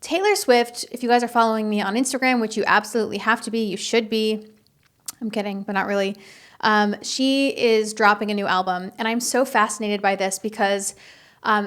Taylor Swift, if you guys are following me on Instagram, which you absolutely have to be, you should be. I'm kidding, but not really. She is dropping a new album, and I'm so fascinated by this because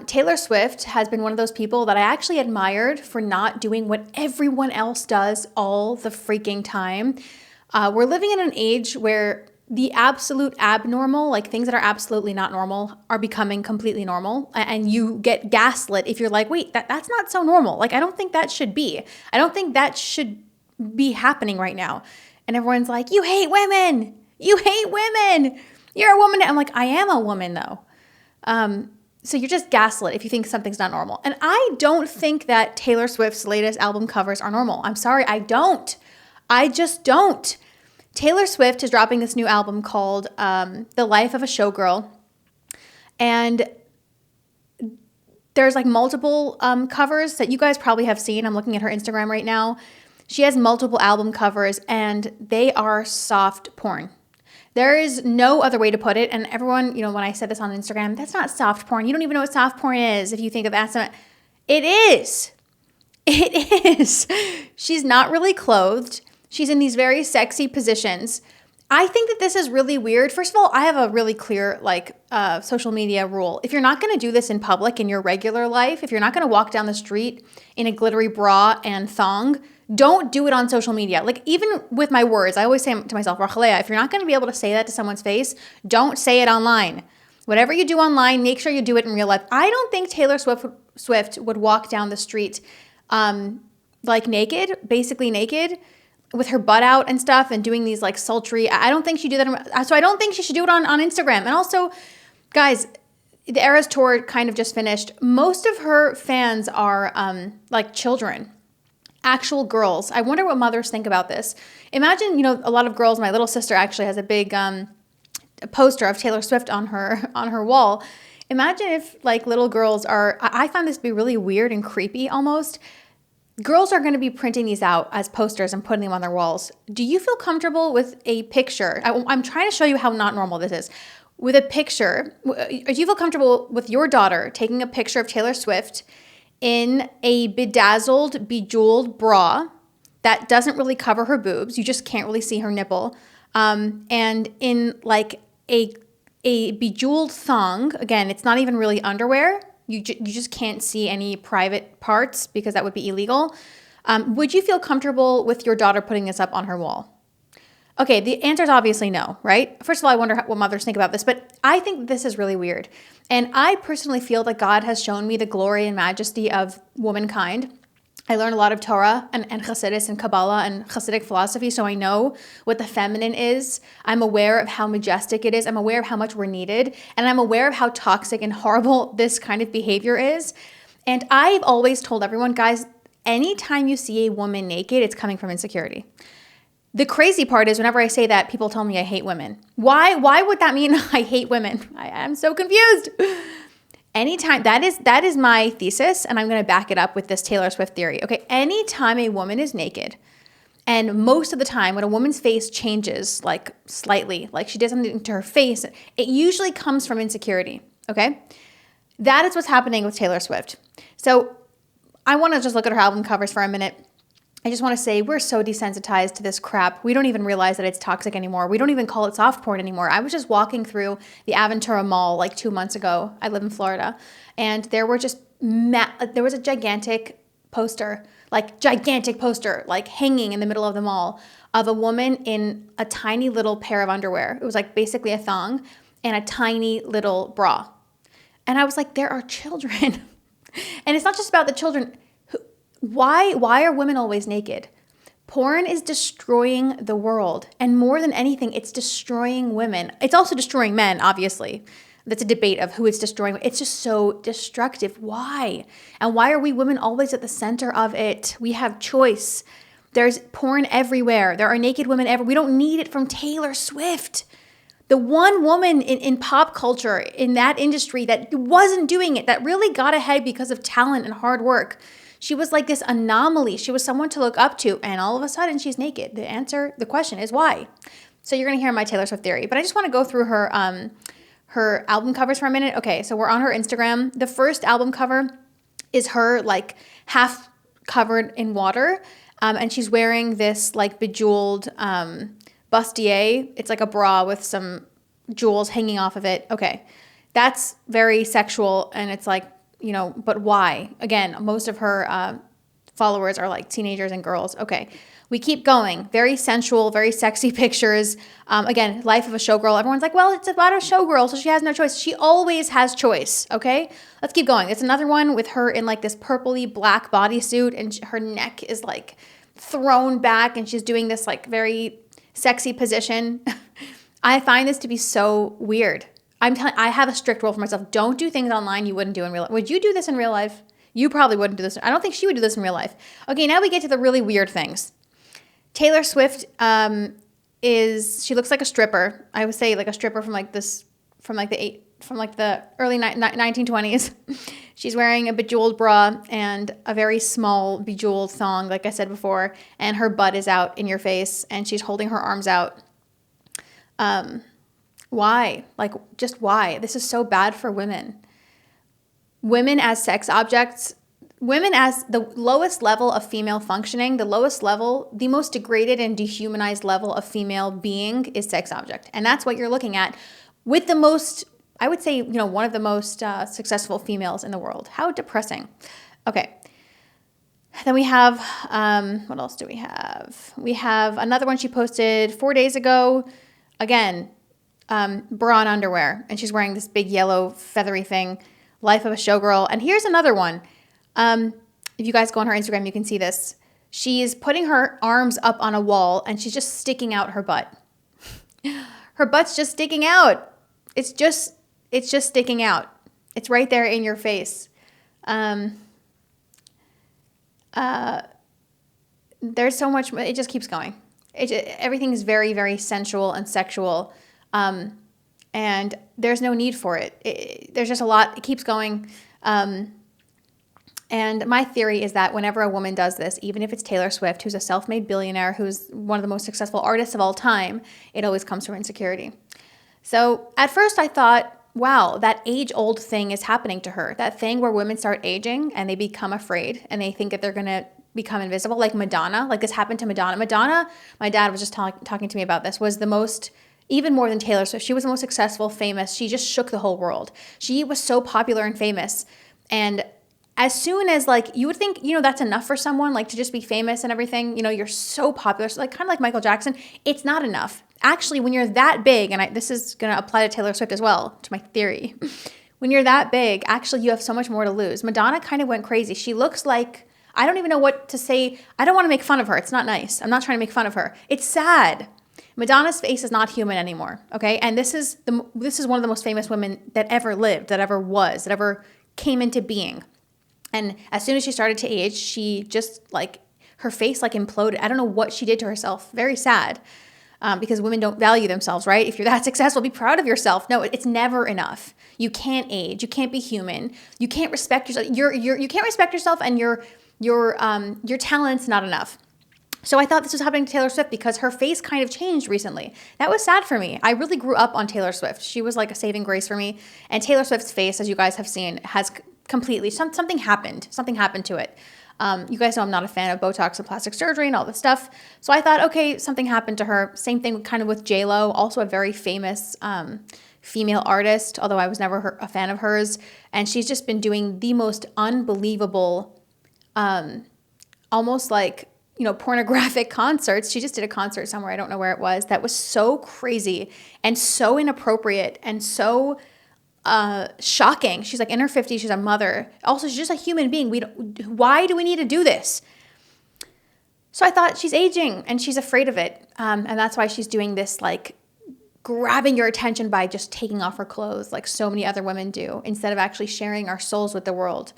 Taylor Swift has been one of those people that I actually admired for not doing what everyone else does all the freaking time. We're living in an age where the absolute abnormal, like things that are absolutely not normal, are becoming completely normal. And you get gaslit if you're like, wait, that's not so normal. Like, I don't think that should be. I don't think that should be happening right now. And everyone's like, you hate women. You hate women. You're a woman. I'm like, I am a woman though. So you're just gaslit if you think something's not normal. And I don't think that Taylor Swift's latest album covers are normal. I'm sorry, I don't. I just don't. Taylor Swift is dropping this new album called The Life of a Showgirl. And there's like multiple covers that you guys probably have seen. I'm looking at her Instagram right now. She has multiple album covers and they are soft porn. There is no other way to put it. And everyone, when I said this on Instagram, that's not soft porn. You don't even know what soft porn is if you think of that. It is. It is. She's not really clothed. She's in these very sexy positions. I think that this is really weird. First of all, I have a really clear social media rule. If you're not going to do this in public in your regular life, if you're not going to walk down the street in a glittery bra and thong, don't do it on social media. Like even with my words, I always say to myself, Rachalea, if you're not going to be able to say that to someone's face, don't say it online. Whatever you do online, make sure you do it in real life. I don't think Taylor Swift would walk down the street naked, basically naked, with her butt out and stuff and doing these like sultry. I don't think she'd do that. So I don't think she should do it on Instagram. And also, guys, the Eras Tour kind of just finished. Most of her fans are like children, actual girls. I wonder what mothers think about this. Imagine, a lot of girls, my little sister actually has a big poster of Taylor Swift on her wall. Imagine if like little girls I find this to be really weird and creepy almost. Girls are going to be printing these out as posters and putting them on their walls. Do you feel comfortable with a picture? I'm trying to show you how not normal this is. With a picture, do you feel comfortable with your daughter taking a picture of Taylor Swift in a bedazzled, bejeweled bra that doesn't really cover her boobs? You just can't really see her nipple. And in like a bejeweled thong, again, it's not even really underwear. You just can't see any private parts because that would be illegal. Would you feel comfortable with your daughter putting this up on her wall? Okay, the answer is obviously no, right? First of all, I wonder what mothers think about this, but I think this is really weird. And I personally feel that God has shown me the glory and majesty of womankind. I learned a lot of Torah and Chassidus and Kabbalah and Chassidic philosophy, so I know what the feminine is. I'm aware of how majestic it is. I'm aware of how much we're needed. And I'm aware of how toxic and horrible this kind of behavior is. And I've always told everyone, guys, anytime you see a woman naked, it's coming from insecurity. The crazy part is whenever I say that, people tell me I hate women. Why would that mean I hate women? I'm so confused. Anytime, that is my thesis, and I'm going to back it up with this Taylor Swift theory. Okay, anytime a woman is naked, and most of the time when a woman's face changes, like slightly, like she does something to her face, it usually comes from insecurity, okay? That is what's happening with Taylor Swift. So I want to just look at her album covers for a minute. I just want to say we're so desensitized to this crap. We don't even realize that it's toxic anymore. We don't even call it soft porn anymore. I was just walking through the Aventura Mall like 2 months ago. I live in Florida. And there was a gigantic poster, like hanging in the middle of the mall of a woman in a tiny little pair of underwear. It was like basically a thong and a tiny little bra. And I was like, there are children. And it's not just about the children. Why are women always naked? Porn is destroying the world. And more than anything, it's destroying women. It's also destroying men, obviously. That's a debate of who it's destroying. It's just so destructive. Why? And why are we women always at the center of it? We have choice. There's porn everywhere. There are naked women everywhere. We don't need it from Taylor Swift. The one woman in pop culture, in that industry that wasn't doing it, that really got ahead because of talent and hard work. She was like this anomaly. She was someone to look up to, and all of a sudden she's naked. The question is why? So you're going to hear my Taylor Swift theory, but I just want to go through her album covers for a minute. Okay, so we're on her Instagram. The first album cover is her like half covered in water. And she's wearing this like bejeweled bustier. It's like a bra with some jewels hanging off of it. Okay. That's very sexual. And it's like, but why? Again, most of her followers are like teenagers and girls. Okay. We keep going. Very sensual, very sexy pictures. Again, life of a showgirl. Everyone's like, well, it's about a showgirl, so she has no choice. She always has choice, okay? Let's keep going. It's another one with her in like this purpley black bodysuit, and her neck is like thrown back, and she's doing this like very sexy position. I find this to be so weird. I have a strict rule for myself. Don't do things online you wouldn't do in real life. Would you do this in real life? You probably wouldn't do this. I don't think she would do this in real life. Okay, now we get to the really weird things. Taylor Swift she looks like a stripper. I would say like a stripper from the early 1920s. She's wearing a bejeweled bra and a very small bejeweled thong, like I said before, and her butt is out in your face, and she's holding her arms out. Why? Like, just why? This is so bad for women. Women as sex objects. Women as the lowest level of female functioning, the lowest level, the most degraded and dehumanized level of female being is sex object. And that's what you're looking at with the most, I would say, one of the most successful females in the world. How depressing. Okay. Then we have, what else do we have? We have another one she posted 4 days ago. Again, bra and underwear. And she's wearing this big yellow feathery thing, life of a showgirl. And here's another one. If you guys go on her Instagram, you can see this. She's putting her arms up on a wall and she's just sticking out her butt. Her butt's just sticking out. It's just sticking out. It's right there in your face. There's so much, it just keeps going. Everything is very, very sensual and sexual. And there's no need for it. There's just a lot, it keeps going. And my theory is that whenever a woman does this, even if it's Taylor Swift, who's a self-made billionaire, who's one of the most successful artists of all time, it always comes from insecurity. So at first I thought, wow, that age-old thing is happening to her. That thing where women start aging and they become afraid and they think that they're going to become invisible, like Madonna. Like this happened to Madonna. Madonna, my dad was just talking to me about this, was the most, even more than Taylor Swift, she was the most successful, famous. She just shook the whole world. She was so popular and famous. And as soon as like, you would think, that's enough for someone, like to just be famous and everything, you're so popular, so like kind of like Michael Jackson, it's not enough. Actually, when you're that big, and this is going to apply to Taylor Swift as well, to my theory, when you're that big, actually you have so much more to lose. Madonna kind of went crazy. She looks like, I don't even know what to say. I don't want to make fun of her. It's not nice. I'm not trying to make fun of her. It's sad. Madonna's face is not human anymore, okay? And this is one of the most famous women that ever lived, that ever was, that ever came into being. And as soon as she started to age, she just like, her face like imploded. I don't know what she did to herself. Very sad, because women don't value themselves, right? If you're that successful, be proud of yourself. No, it's never enough. You can't age. You can't be human. You can't respect yourself. You can't respect yourself, and your talent's not enough. So I thought this was happening to Taylor Swift because her face kind of changed recently. That was sad for me. I really grew up on Taylor Swift. She was like a saving grace for me. And Taylor Swift's face, as you guys have seen, has completely, something happened. Something happened to it. You guys know I'm not a fan of Botox and plastic surgery and all this stuff. So I thought, okay, something happened to her. Same thing kind of with J-Lo, also a very famous female artist, although I was never a fan of hers. And she's just been doing the most unbelievable, almost like, pornographic concerts. She just did a concert somewhere, I don't know where it was, that was so crazy and so inappropriate and so shocking. She's like in her 50s, she's a mother. Also, she's just a human being. Why do we need to do this? So I thought, she's aging and she's afraid of it. And that's why she's doing this, like grabbing your attention by just taking off her clothes like so many other women do, instead of actually sharing our souls with the world.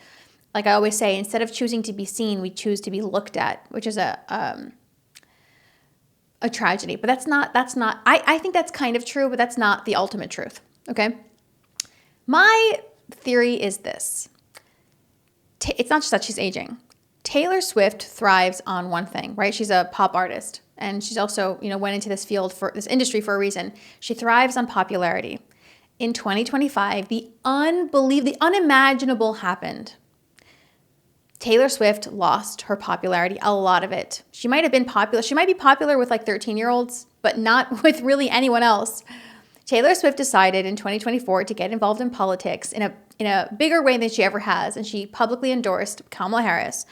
Like I always say, instead of choosing to be seen, we choose to be looked at, which is a tragedy. But that's not, I think that's kind of true, but that's not the ultimate truth, okay? My theory is this. It's not just that she's aging. Taylor Swift thrives on one thing, right? She's a pop artist, and she's also, went into this industry for a reason. She thrives on popularity. In 2025, the unimaginable happened. Taylor Swift lost her popularity, a lot of it. She might have been popular. She might be popular with like 13-year-olds, but not with really anyone else. Taylor Swift decided in 2024 to get involved in politics in a bigger way than she ever has, and she publicly endorsed Kamala Harris.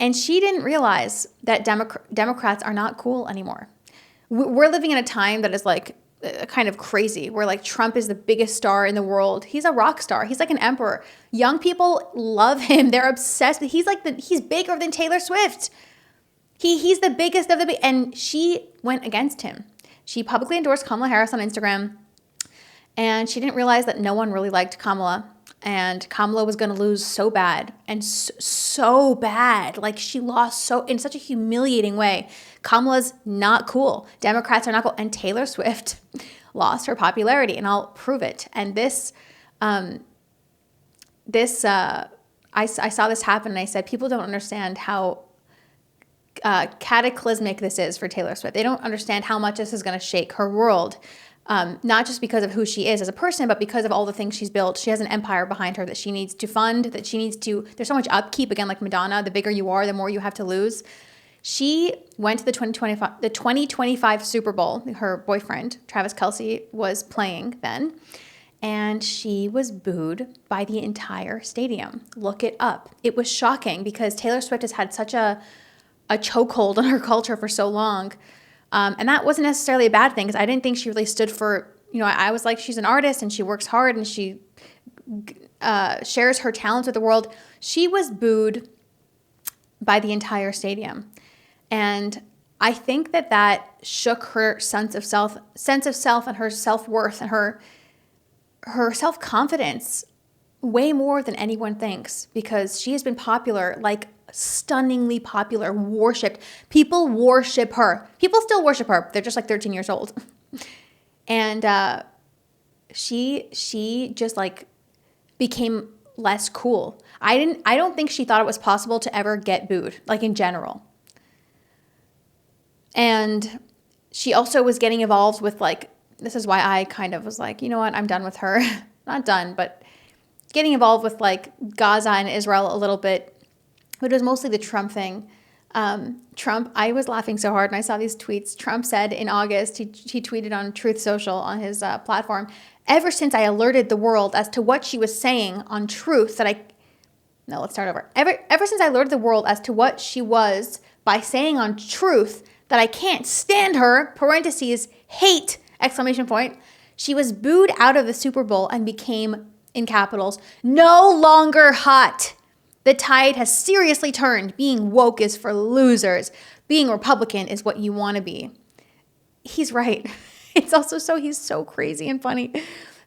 And she didn't realize that Democrats are not cool anymore. We're living in a time that is like kind of crazy, where like Trump is the biggest star in the world. He's a rock star. He's like an emperor. Young people love him. They're obsessed. He's bigger than Taylor Swift. He's the biggest of the big, and she went against him. She publicly endorsed Kamala Harris on Instagram, and she didn't realize that no one really liked Kamala, and Kamala was going to lose so bad, and so bad. Like, she lost so in such a humiliating way. Kamala's not cool. Democrats are not cool, and Taylor Swift lost her popularity, and I'll prove it. And I saw this happen, and I said, people don't understand how cataclysmic this is for Taylor Swift. They don't understand how much this is going to shake her world, not just because of who she is as a person, but because of all the things she's built. She has an empire behind her that she needs to fund, there's so much upkeep. Again, like Madonna, the bigger you are, the more you have to lose. She went to the 2025 Super Bowl. Her boyfriend, Travis Kelce, was playing then, and she was booed by the entire stadium. Look it up. It was shocking because Taylor Swift has had such a chokehold on her culture for so long. And that wasn't necessarily a bad thing, because I didn't think she really stood for, I was like, she's an artist and she works hard and she shares her talents with the world. She was booed by the entire stadium. And I think that shook her sense of self and her self-worth and her self-confidence way more than anyone thinks, because she has been popular, like stunningly popular, worshipped. People worship her. People still worship her. They're just like 13 years old. And she just like became less cool. I don't think she thought it was possible to ever get booed, like in general. And she also was getting involved with like, this is why I kind of was like, you know what, I'm done with her. Not done, but getting involved with like Gaza and Israel a little bit. But it was mostly the Trump thing. Trump, I was laughing so hard when I saw these tweets. Trump said in August, he tweeted on Truth Social on his platform, ever since I alerted the world as to what she was saying on Truth let's start over. Ever since I alerted the world as to what she was by saying on Truth that I can't stand her, parentheses, hate, exclamation point, she was booed out of the Super Bowl and became, in capitals, no longer hot. The tide has seriously turned. Being woke is for losers. Being Republican is what you want to be. He's right. It's also he's so crazy and funny.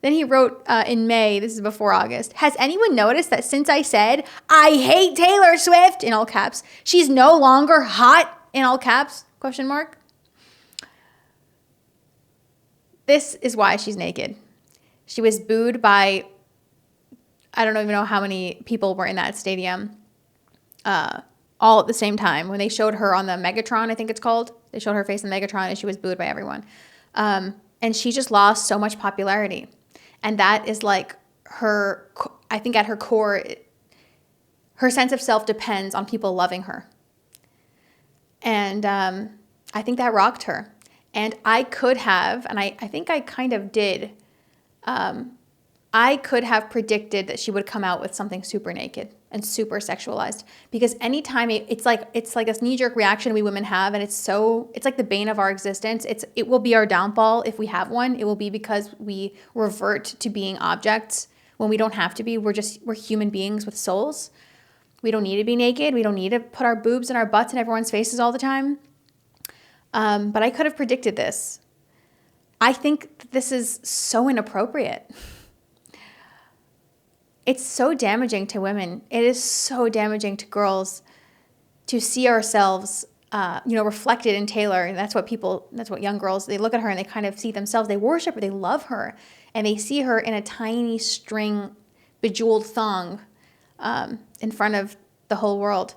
Then he wrote in May, this is before August, has anyone noticed that since I said, I hate Taylor Swift, in all caps, she's no longer hot, in all caps, ? This is why she's naked. She was booed by, I don't even know how many people were in that stadium all at the same time. When they showed her on the Megatron, I think it's called, they showed her face in Megatron and she was booed by everyone. And she just lost so much popularity. And that is like I think at her core, her sense of self depends on people loving her. And I think that rocked her. And I could have, and I think I kind of did, I could have predicted that she would come out with something super naked and super sexualized, because anytime it's like a knee-jerk reaction we women have, and it's like the bane of our existence. It will be our downfall if we have one. It will be because we revert to being objects when we don't have to be. We're human beings with souls. We don't need to be naked. We don't need to put our boobs and our butts in everyone's faces all the time. But I could have predicted this. I think this is so inappropriate. It's so damaging to women. It is so damaging to girls to see ourselves, reflected in Taylor. And that's what young girls, they look at her and they kind of see themselves. They worship her, they love her, and they see her in a tiny string bejeweled thong in front of the whole world.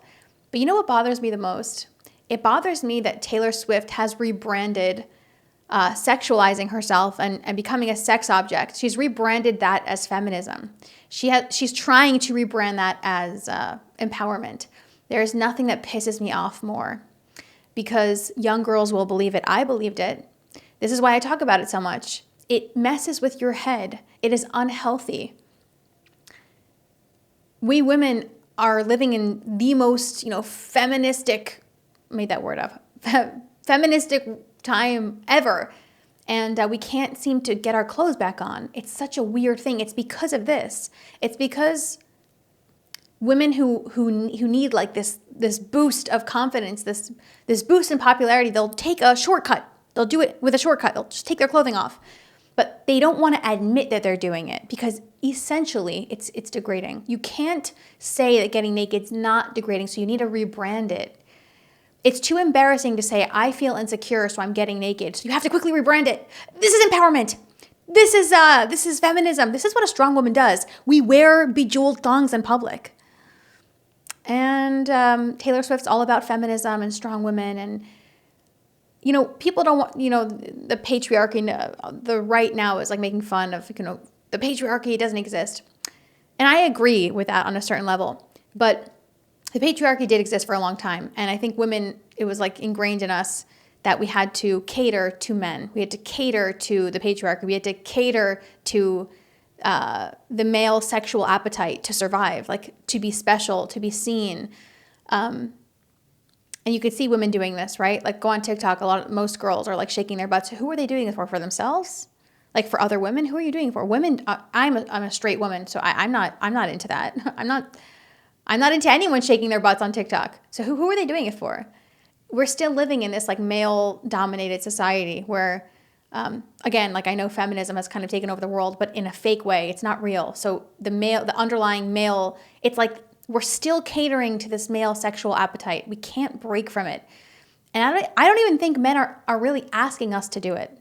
But you know what bothers me the most? It bothers me that Taylor Swift has rebranded sexualizing herself and becoming a sex object. She's rebranded that as feminism. She's trying to rebrand that as empowerment. There is nothing that pisses me off more, because young girls will believe it. I believed it. This is why I talk about it so much. It messes with your head. It is unhealthy. We women are living in the most, feministic, made that word up, feministic time ever. And we can't seem to get our clothes back on. It's such a weird thing. It's because of this. It's because women who need like this boost of confidence, this boost in popularity, they'll take a shortcut. They'll do it with a shortcut. They'll just take their clothing off. But they don't want to admit that they're doing it, because essentially it's degrading. You can't say that getting naked is not degrading, so you need to rebrand it. It's too embarrassing to say, I feel insecure, so I'm getting naked. So you have to quickly rebrand it. This is empowerment. This is feminism. This is what a strong woman does. We wear bejeweled thongs in public. And Taylor Swift's all about feminism and strong women. And, people don't want, the patriarchy, the right now is like making fun of, the patriarchy doesn't exist. And I agree with that on a certain level. But the patriarchy did exist for a long time. And I think women, it was like ingrained in us that we had to cater to men. We had to cater to the patriarchy. We had to cater to the male sexual appetite to survive, like to be special, to be seen. And you could see women doing this, right? Like go on TikTok, most girls are like shaking their butts. Who are they doing it for? For themselves? Like for other women? Who are you doing it for? Women, I'm a straight woman, so I'm not into that. I'm not into anyone shaking their butts on TikTok. So who are they doing it for? We're still living in this like male-dominated society where, again, like I know feminism has kind of taken over the world, but in a fake way. It's not real. So the underlying male, it's like we're still catering to this male sexual appetite. We can't break from it. And I don't even think men are really asking us to do it.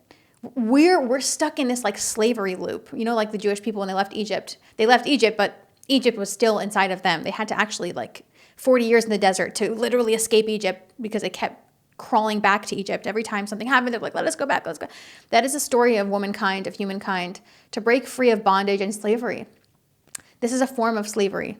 We're stuck in this like slavery loop. Like the Jewish people when they left Egypt. They left Egypt, but Egypt was still inside of them. They had to actually 40 years in the desert to literally escape Egypt because they kept crawling back to Egypt. Every time something happened, they're like, let us go back, let's go. That is a story of womankind, of humankind, to break free of bondage and slavery. This is a form of slavery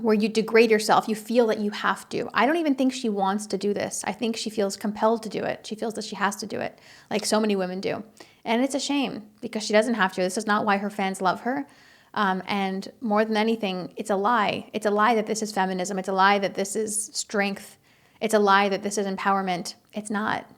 where you degrade yourself. You feel that you have to. I don't even think she wants to do this. I think she feels compelled to do it. She feels that she has to do it, like so many women do. And it's a shame because she doesn't have to. This is not why her fans love her. And more than anything, it's a lie. It's a lie that this is feminism. It's a lie that this is strength. It's a lie that this is empowerment. It's not.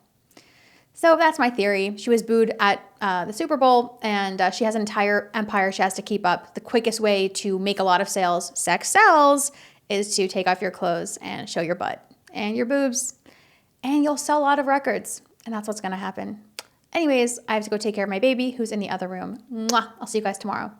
So that's my theory. She was booed at the Super Bowl, and she has an entire empire she has to keep up. The quickest way to make a lot of sales, sex sells, is to take off your clothes and show your butt and your boobs, and you'll sell a lot of records. And that's what's going to happen. Anyways, I have to go take care of my baby who's in the other room. Mwah! I'll see you guys tomorrow.